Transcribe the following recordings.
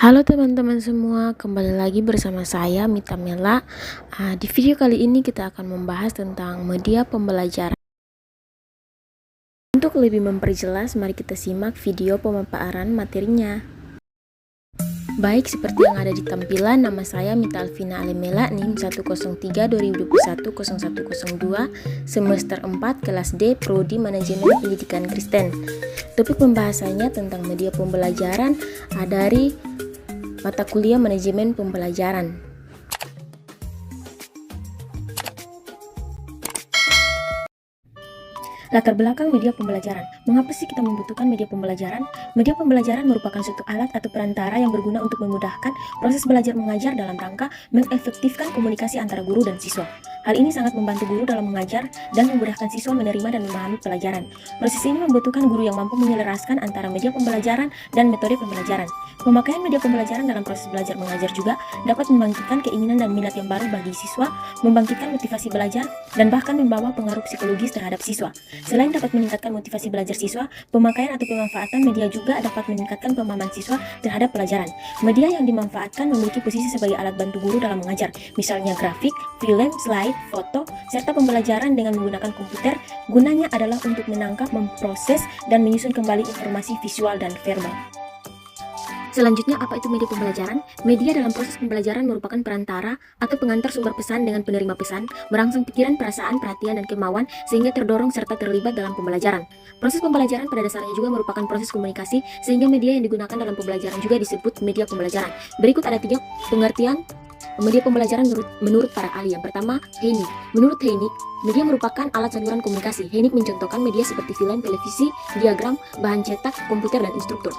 Halo teman-teman semua, kembali lagi bersama saya Mita Mela. Di video kali ini kita akan membahas tentang media pembelajaran. Untuk lebih memperjelas, mari kita simak video pemaparan materinya. Baik, seperti yang ada di tampilan, nama saya Mita Alvina Alemela, NIM 103-2021-0102, semester 4, kelas D, Prodi Manajemen Pendidikan Kristen. Topik pembahasannya tentang media pembelajaran dari mata kuliah Manajemen Pembelajaran. Latar belakang media pembelajaran. Mengapa sih kita membutuhkan media pembelajaran? Media pembelajaran merupakan suatu alat atau perantara yang berguna untuk memudahkan proses belajar mengajar dalam rangka mengefektifkan komunikasi antara guru dan siswa. Hal ini sangat membantu guru dalam mengajar dan memudahkan siswa menerima dan memahami pelajaran. Proses ini membutuhkan guru yang mampu menyelaraskan antara media pembelajaran dan metode pembelajaran. Pemakaian media pembelajaran dalam proses belajar mengajar juga dapat membangkitkan keinginan dan minat yang baru bagi siswa, membangkitkan motivasi belajar, dan bahkan membawa pengaruh psikologis terhadap siswa. Selain dapat meningkatkan motivasi belajar siswa, pemakaian atau pemanfaatan media juga dapat meningkatkan pemahaman siswa terhadap pelajaran. Media yang dimanfaatkan memiliki posisi sebagai alat bantu guru dalam mengajar, misalnya grafik, film, slide, foto, serta pembelajaran dengan menggunakan komputer. Gunanya adalah untuk menangkap, memproses, dan menyusun kembali informasi visual dan verbal. Selanjutnya, apa itu media pembelajaran? Media dalam proses pembelajaran merupakan perantara atau pengantar sumber pesan dengan penerima pesan, merangsang pikiran, perasaan, perhatian, dan kemauan sehingga terdorong serta terlibat dalam pembelajaran. Proses pembelajaran pada dasarnya juga merupakan proses komunikasi, sehingga media yang digunakan dalam pembelajaran juga disebut media pembelajaran. Berikut ada 3 pengertian media pembelajaran menurut para ahli. Yang pertama, Heini. Menurut Heini, media merupakan alat saluran komunikasi. Heini mencontohkan media seperti film, televisi, diagram, bahan cetak, komputer, dan instruktur.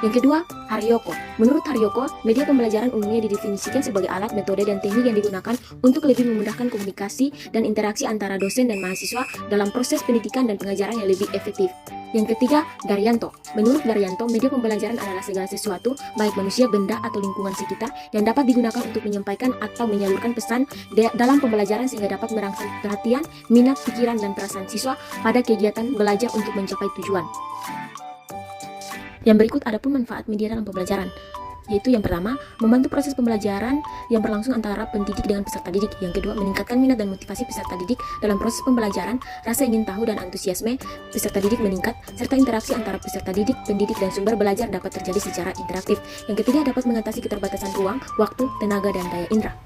Yang kedua, Haryoko. Menurut Haryoko, media pembelajaran umumnya didefinisikan sebagai alat, metode, dan teknik yang digunakan untuk lebih memudahkan komunikasi dan interaksi antara dosen dan mahasiswa dalam proses pendidikan dan pengajaran yang lebih efektif. Yang ketiga, Daryanto. Menurut Daryanto, media pembelajaran adalah segala sesuatu, baik manusia, benda, atau lingkungan sekitar, yang dapat digunakan untuk menyampaikan atau menyalurkan pesan dalam pembelajaran sehingga dapat merangsang perhatian, minat, pikiran, dan perasaan siswa pada kegiatan belajar untuk mencapai tujuan. Yang berikut ada pun manfaat media dalam pembelajaran, yaitu yang pertama, membantu proses pembelajaran yang berlangsung antara pendidik dengan peserta didik. Yang kedua, meningkatkan minat dan motivasi peserta didik dalam proses pembelajaran, rasa ingin tahu dan antusiasme peserta didik meningkat, serta interaksi antara peserta didik, pendidik, dan sumber belajar dapat terjadi secara interaktif. Yang ketiga, dapat mengatasi keterbatasan ruang, waktu, tenaga, dan daya indera.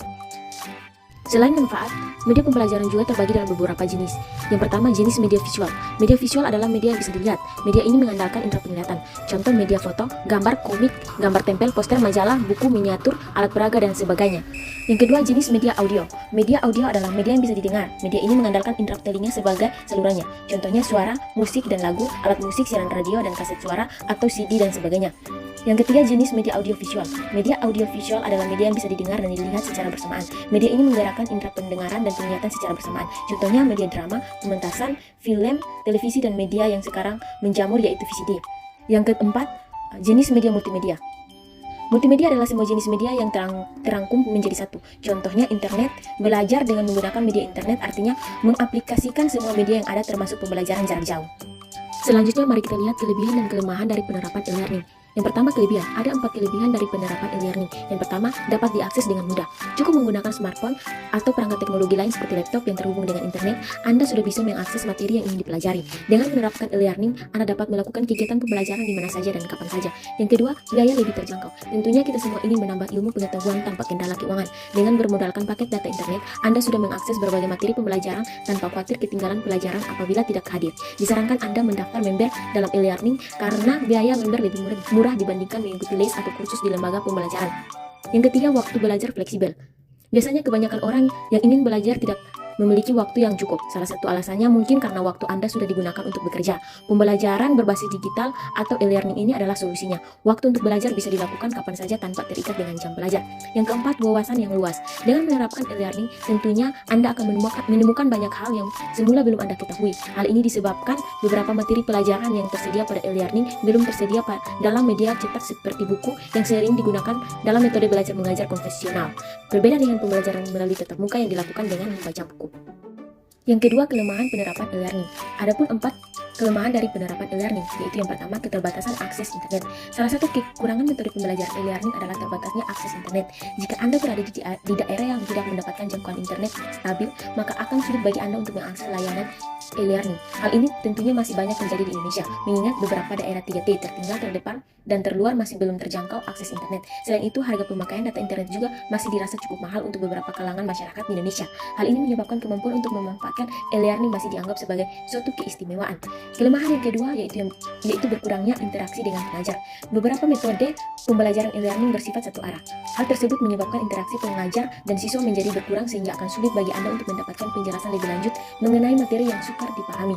Selain manfaat, media pembelajaran juga terbagi dalam beberapa jenis. Yang pertama, jenis media visual. Media visual adalah media yang bisa dilihat. Media ini mengandalkan indera penglihatan. Contoh media foto, gambar, komik, gambar tempel, poster, majalah, buku, miniatur, alat peraga, dan sebagainya. Yang kedua, jenis media audio. Media audio adalah media yang bisa didengar. Media ini mengandalkan indera telinga sebagai salurannya. Contohnya suara, musik, dan lagu, alat musik, siaran radio, dan kaset suara, atau CD, dan sebagainya. Yang ketiga, jenis media audiovisual. Media audiovisual adalah media yang bisa didengar dan dilihat secara bersamaan. Media ini menggerakkan indera pendengaran dan penglihatan secara bersamaan. Contohnya media drama, pementasan, film, televisi, dan media yang sekarang menjamur yaitu VCD. Yang keempat, jenis media multimedia. Multimedia adalah semua jenis media yang terangkum menjadi satu. Contohnya internet. Belajar dengan menggunakan media internet artinya mengaplikasikan semua media yang ada termasuk pembelajaran jarak jauh. Selanjutnya, mari kita lihat kelebihan dan kelemahan dari penerapan e-learning. Yang pertama, kelebihan. Ada 4 kelebihan dari penerapan e-learning. Yang pertama, dapat diakses dengan mudah. Cukup menggunakan smartphone atau perangkat teknologi lain seperti laptop yang terhubung dengan internet, Anda sudah bisa mengakses materi yang ingin dipelajari. Dengan menerapkan e-learning, Anda dapat melakukan kegiatan pembelajaran di mana saja dan kapan saja. Yang kedua, biaya lebih terjangkau. Tentunya kita semua ingin menambah ilmu pengetahuan tanpa kendala keuangan. Dengan bermodalkan paket data internet, Anda sudah mengakses berbagai materi pembelajaran tanpa khawatir ketinggalan pelajaran apabila tidak hadir. Disarankan Anda mendaftar member dalam e-learning karena biaya member lebih murah dibandingkan mengikuti les atau kursus di lembaga pembelajaran. Yang ketiga, waktu belajar fleksibel. Biasanya kebanyakan orang yang ingin belajar tidak memiliki waktu yang cukup. Salah satu alasannya mungkin karena waktu Anda sudah digunakan untuk bekerja. Pembelajaran berbasis digital atau e-learning ini adalah solusinya. Waktu untuk belajar bisa dilakukan kapan saja tanpa terikat dengan jam belajar. Yang keempat, wawasan yang luas. Dengan menerapkan e-learning, tentunya Anda akan menemukan banyak hal yang semula belum Anda ketahui. Hal ini disebabkan beberapa materi pelajaran yang tersedia pada e-learning belum tersedia dalam media cetak seperti buku yang sering digunakan dalam metode belajar mengajar konvensional. Berbeda dengan pembelajaran melalui tatap muka yang dilakukan dengan membaca buku. Yang kedua, kelemahan penerapan e-learning. Adapun 4 Kelemahan dari penerapan e-learning, yaitu yang pertama, keterbatasan akses internet. Salah satu kekurangan metode pembelajaran e-learning adalah terbatasnya akses internet. Jika Anda berada di daerah yang tidak mendapatkan jangkauan internet stabil, maka akan sulit bagi Anda untuk mengakses layanan e-learning. Hal ini tentunya masih banyak terjadi di Indonesia, mengingat beberapa daerah 3T tertinggal, terdepan, dan terluar masih belum terjangkau akses internet. Selain itu, harga pemakaian data internet juga masih dirasa cukup mahal untuk beberapa kalangan masyarakat di Indonesia. Hal ini menyebabkan kemampuan untuk memanfaatkan e-learning masih dianggap sebagai suatu keistimewaan. Kelemahan yang kedua yaitu berkurangnya interaksi dengan pengajar. Beberapa metode pembelajaran e-learning bersifat satu arah. Hal tersebut menyebabkan interaksi pengajar dan siswa menjadi berkurang sehingga akan sulit bagi Anda untuk mendapatkan penjelasan lebih lanjut mengenai materi yang sukar dipahami.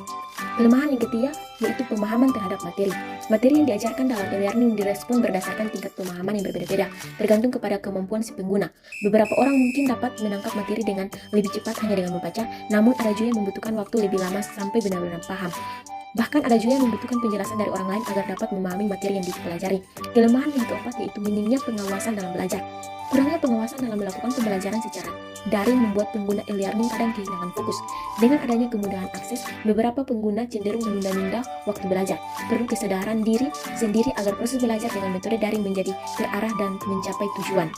Kelemahan yang ketiga yaitu pemahaman terhadap materi. Materi yang diajarkan dalam e-learning direspon berdasarkan tingkat pemahaman yang berbeda-beda, tergantung kepada kemampuan si pengguna. Beberapa orang mungkin dapat menangkap materi dengan lebih cepat hanya dengan membaca, namun ada juga yang membutuhkan waktu lebih lama sampai benar-benar paham. Bahkan ada juga yang membutuhkan penjelasan dari orang lain agar dapat memahami materi yang dipelajari. Kelemahan yang keempat yaitu minimnya pengawasan dalam belajar. Kurangnya pengawasan dalam melakukan pembelajaran secara daring membuat pengguna e-learning kadang kehilangan fokus. Dengan adanya kemudahan akses, beberapa pengguna cenderung menunda-nunda waktu belajar. Perlu kesadaran diri sendiri agar proses belajar dengan metode daring menjadi terarah dan mencapai tujuan.